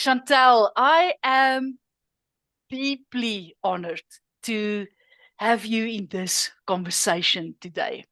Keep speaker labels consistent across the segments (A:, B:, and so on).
A: Chantelle, I am deeply honored to have you in this conversation today.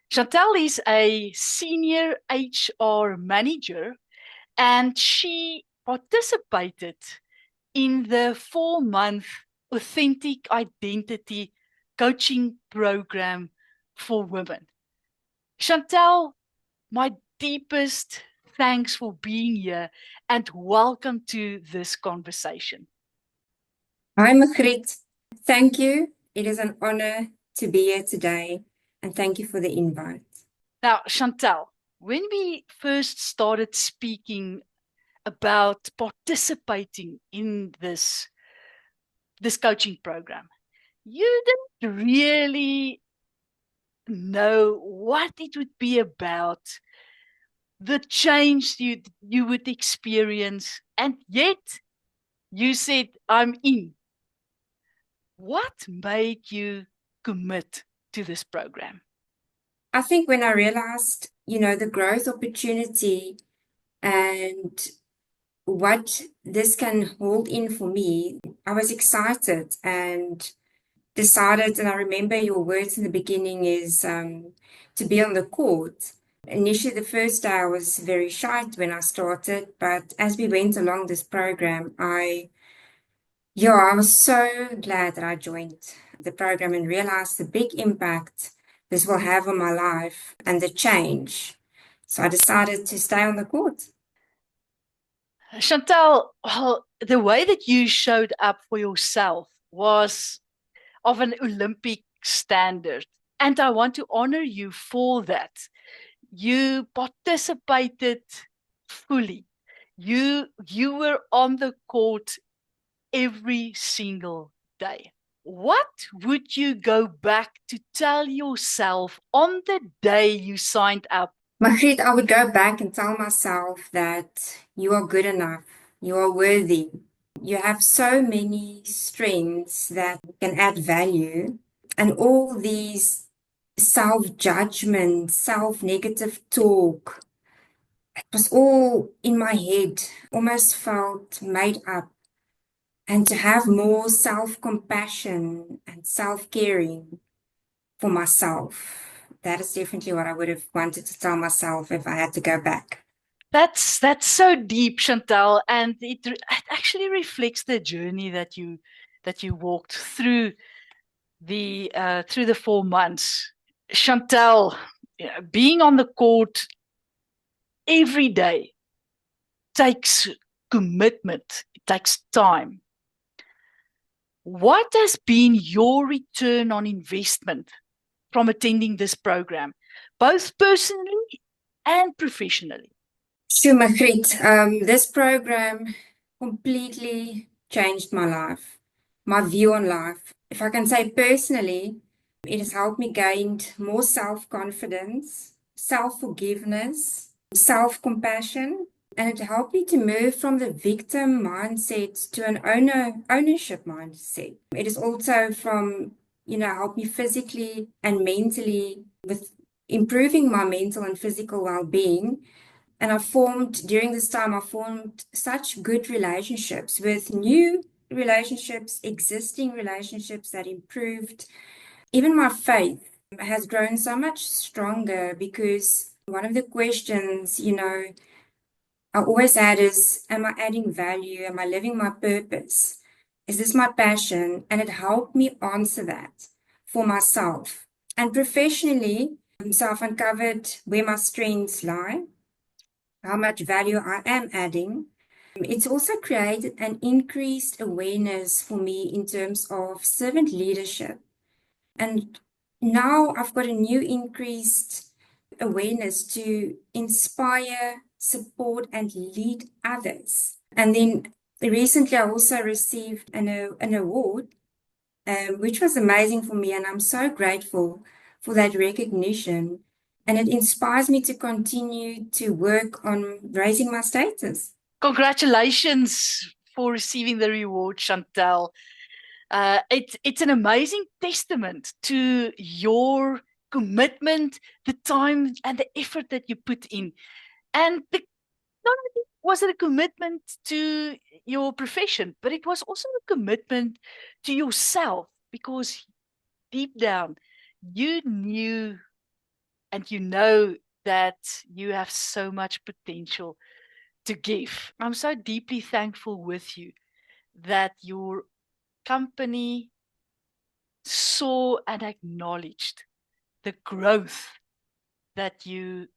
A: Chantelle is a senior HR manager and she participated in the 4-month authentic identity coaching program for women. Chantelle, my deepest thanks for being here and welcome to this conversation.
B: Hi, Magriet. Thank you. It is an honor to be here today, and thank you for the invite.
A: Now, Chantelle, when we first started speaking about participating in this coaching program, you didn't really know what it would be about, the change you would experience, and yet you said, I'm in. What made you commit to this program?
B: I think when I realized, the growth opportunity and what this can hold in for me, I was excited and decided, and I remember your words in the beginning is to be on the court. Initially, the first day I was very shy when I started, but as we went along this program, I was so glad that I joined the program and realized the big impact this will have on my life and the change. So I decided to stay on the court.
A: Chantelle, well, the way that you showed up for yourself was of an Olympic standard. And I want to honor you for that. You participated fully. You were on the court every single day. What would you go back to tell yourself on the day you signed up?
B: Magriet, I would go back and tell myself that you are good enough. You are worthy. You have so many strengths that can add value. And all these self-judgment, self-negative talk, it was all in my head, almost felt made up. And to have more self-compassion and self-caring for myself, that is definitely what I would have wanted to tell myself if I had to go back.
A: That's so deep, Chantelle, and it actually reflects the journey that you walked through the 4 months. Chantelle, being on the court every day takes commitment. It takes time. What has been your return on investment from attending this program, both personally and professionally?
B: Sure, Magriet, this program completely changed my life, my view on life. If I can say personally, it has helped me gain more self-confidence, self-forgiveness, self-compassion, and it helped me to move from the victim mindset to an ownership mindset. It is also from, helped me physically and mentally with improving my mental and physical well-being. And during this time, I formed such good relationships with new relationships, existing relationships that improved. Even my faith has grown so much stronger because one of the questions, I always had is, am I adding value? Am I living my purpose? Is this my passion? And it helped me answer that for myself. And professionally, so I've uncovered where my strengths lie, how much value I am adding. It's also created an increased awareness for me in terms of servant leadership. And now I've got a new increased awareness to inspire, support, and lead others. And then recently I also received an award, which was amazing for me. And I'm so grateful for that recognition. And it inspires me to continue to work on raising my status.
A: Congratulations for receiving the reward, Chantelle. It's an amazing testament to your commitment, the time and the effort that you put in. And not only was it a commitment to your profession, but it was also a commitment to yourself, because deep down you knew and you know that you have so much potential to give. I'm so deeply thankful with you that your company saw and acknowledged the growth that you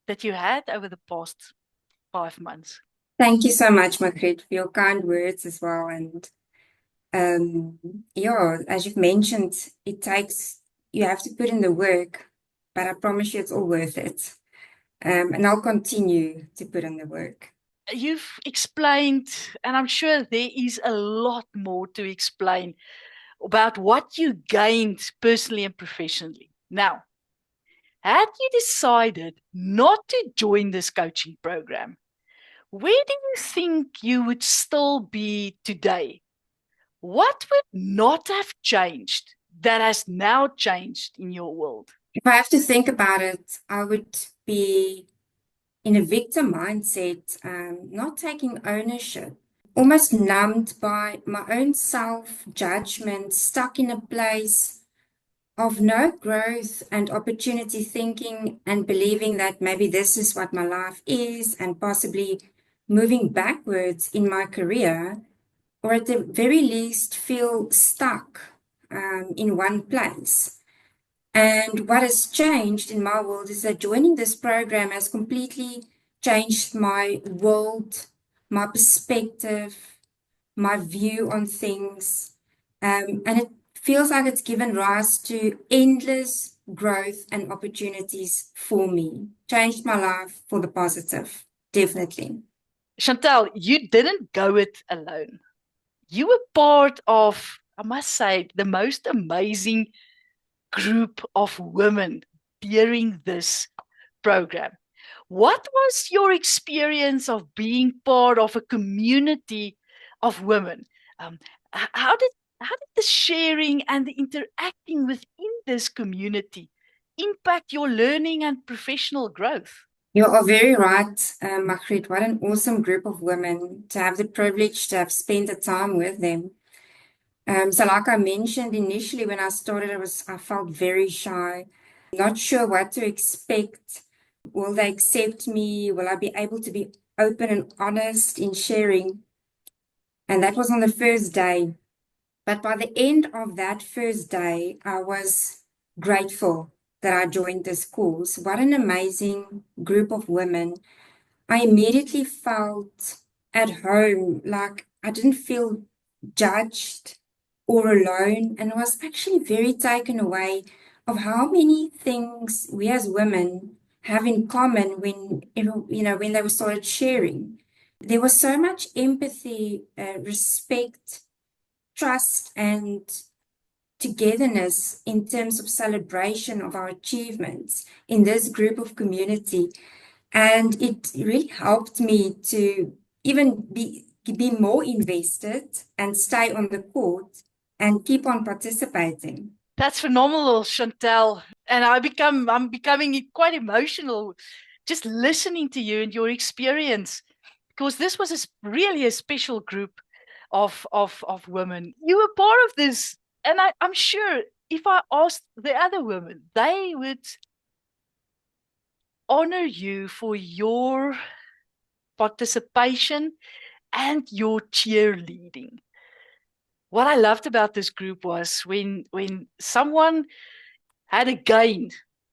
A: had over the past 5 months.
B: Thank you so much, Magriet, for your kind words as well. And yeah, as you've mentioned, you have to put in the work, but I promise you it's all worth it. And I'll continue to put in the work.
A: You've explained, and I'm sure there is a lot more to explain about what you gained personally and professionally. Now, had you decided not to join this coaching program, where do you think you would still be today? What would not have changed that has now changed in your world?
B: If I have to think about it, I would be in a victim mindset, not taking ownership, almost numbed by my own self-judgment, stuck in a place of no growth and opportunity, thinking and believing that maybe this is what my life is, and possibly moving backwards in my career, or at the very least feel stuck in one place. And what has changed in my world is that joining this program has completely changed my world, my perspective, my view on things. And it feels like it's given rise to endless growth and opportunities for me. Changed my life for the positive, definitely.
A: Chantelle, you didn't go it alone. You were part of, I must say, the most amazing group of women during this program. What was your experience of being part of a community of women? Um, how did the sharing and the interacting within this community impact your learning and professional growth?
B: You are very right, Magriet. What an awesome group of women to have the privilege to have spent the time with them. So like I mentioned initially when I started, I felt very shy, not sure what to expect. Will they accept me? Will I be able to be open and honest in sharing? And that was on the first day. But by the end of that first day, I was grateful that I joined this course. What an amazing group of women. I immediately felt at home, like I didn't feel judged or alone, and was actually very taken away of how many things we as women have in common when they were started sharing. There was so much empathy, respect, trust, and togetherness in terms of celebration of our achievements in this group of community. And it really helped me to even be more invested and stay on the court and keep on participating.
A: That's phenomenal, Chantelle. And I'm becoming quite emotional just listening to you and your experience, because this was really a special group of women. You were part of this, and I'm sure if I asked the other women, they would honor you for your participation and your cheerleading. What I loved about this group was when someone had a gain,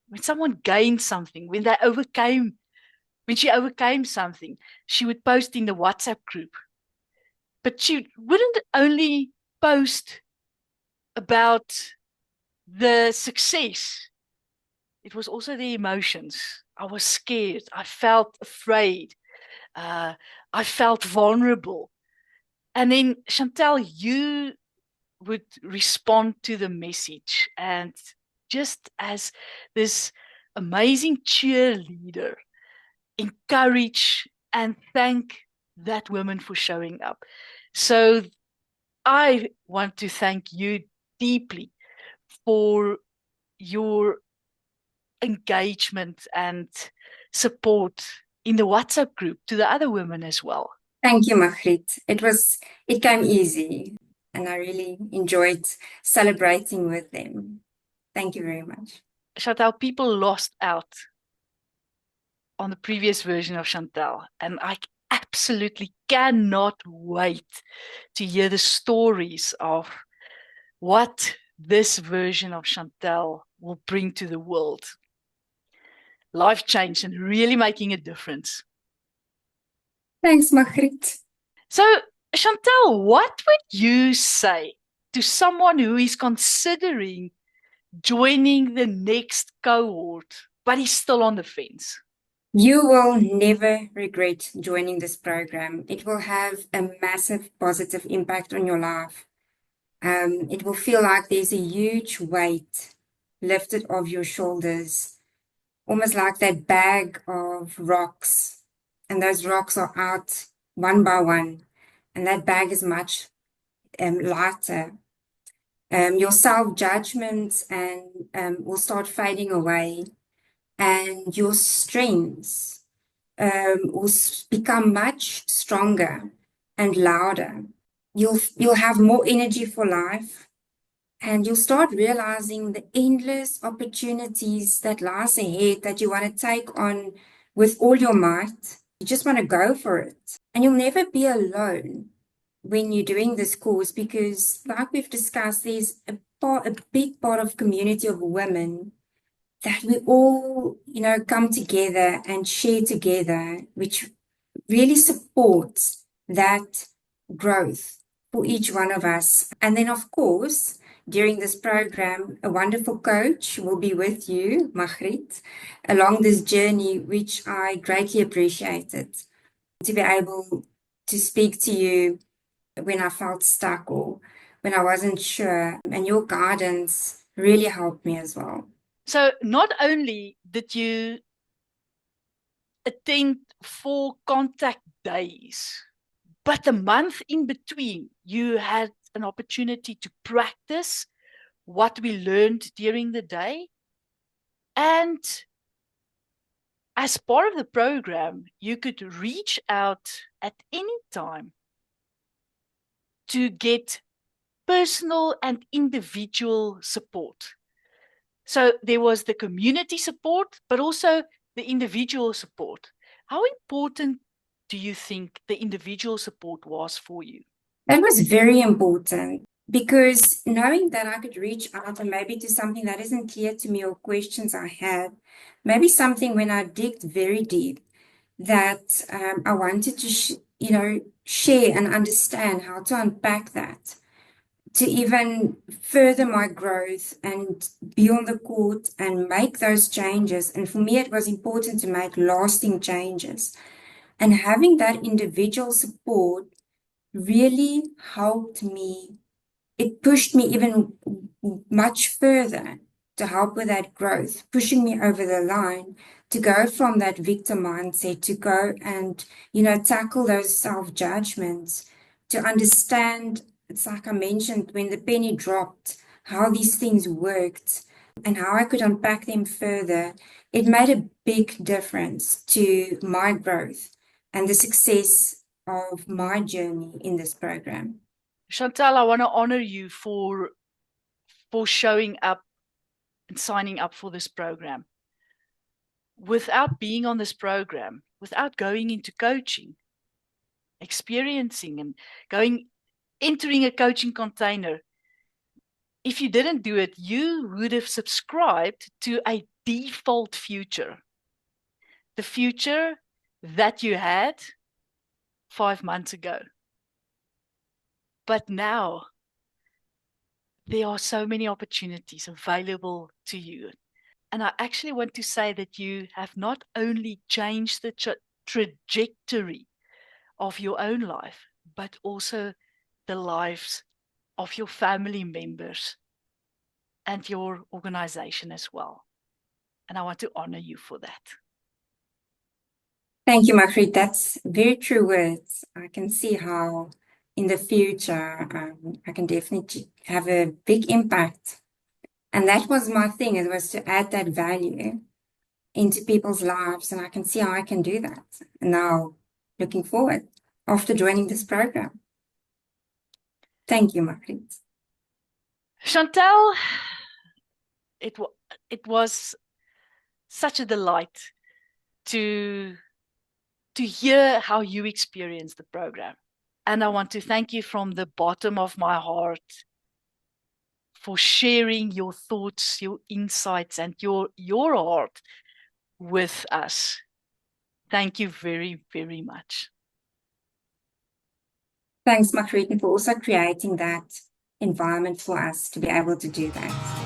A: when someone gained something, when she overcame something, she would post in the WhatsApp group. But she wouldn't only post about the success, it was also the emotions. I was scared. I felt afraid. I felt vulnerable. And then, Chantelle, you would respond to the message. And just as this amazing cheerleader, encourage and thank that woman for showing up. So I want to thank you deeply for your engagement and support in the WhatsApp group to the other women as well.
B: Thank you, Magriet. It came easy, and I really enjoyed celebrating with them. Thank you very much.
A: Chantelle, people lost out on the previous version of Chantelle, and I absolutely cannot wait to hear the stories of what this version of Chantelle will bring to the world. Life change and really making a difference.
B: Thanks, Magriet.
A: So, Chantelle, what would you say to someone who is considering joining the next cohort, but is still on the fence?
B: You will never regret joining this program. It will have a massive positive impact on your life. It will feel like there's a huge weight lifted off your shoulders, almost like that bag of rocks. And those rocks are out one by one. And that bag is much lighter. Your self-judgment and will start fading away. And your strengths will become much stronger and louder. You'll have more energy for life, and you'll start realizing the endless opportunities that lies ahead that you want to take on with all your might. You just want to go for it. And you'll never be alone when you're doing this course because, like we've discussed, there's a big part of community of women that we all, come together and share together, which really supports that growth for each one of us. And then, of course, during this program, a wonderful coach will be with you, Magriet, along this journey, which I greatly appreciated. To be able to speak to you when I felt stuck or when I wasn't sure, and your guidance really helped me as well.
A: So, not only did you attend 4 contact days, but the month in between, you had an opportunity to practice what we learned during the day. And as part of the program, you could reach out at any time to get personal and individual support. So there was the community support, but also the individual support. How important do you think the individual support was for you?
B: That was very important because knowing that I could reach out and maybe to something that isn't clear to me or questions I had, maybe something when I digged very deep that I wanted to, share and understand how to unpack that, to even further my growth and be on the court and make those changes. And for me, it was important to make lasting changes. And having that individual support really helped me. It pushed me even much further to help with that growth, pushing me over the line to go from that victim mindset to go and, tackle those self-judgments, to understand, it's like I mentioned, when the penny dropped, how these things worked and how I could unpack them further. It made a big difference to my growth and the success of my journey in this program.
A: Chantelle, I want to honor you for showing up and signing up for this program. Without being on this program, without going into coaching, experiencing and entering a coaching container, if you didn't do it, you would have subscribed to a default future. The future that you had 5 months ago. But now, there are so many opportunities available to you. And I actually want to say that you have not only changed the trajectory of your own life, but also the lives of your family members and your organization as well. And I want to honor you for that.
B: Thank you, Magriet. That's very true words. I can see how in the future I can definitely have a big impact. And that was my thing, it was to add that value. into people's lives, and I can see how I can do that. And now, looking forward after joining this program. Thank you, Magriet.
A: Chantelle, it was such a delight to hear how you experienced the program. And I want to thank you from the bottom of my heart for sharing your thoughts, your insights, and your heart with us. Thank you very, very much.
B: Thanks, Magriet, for also creating that environment for us to be able to do that.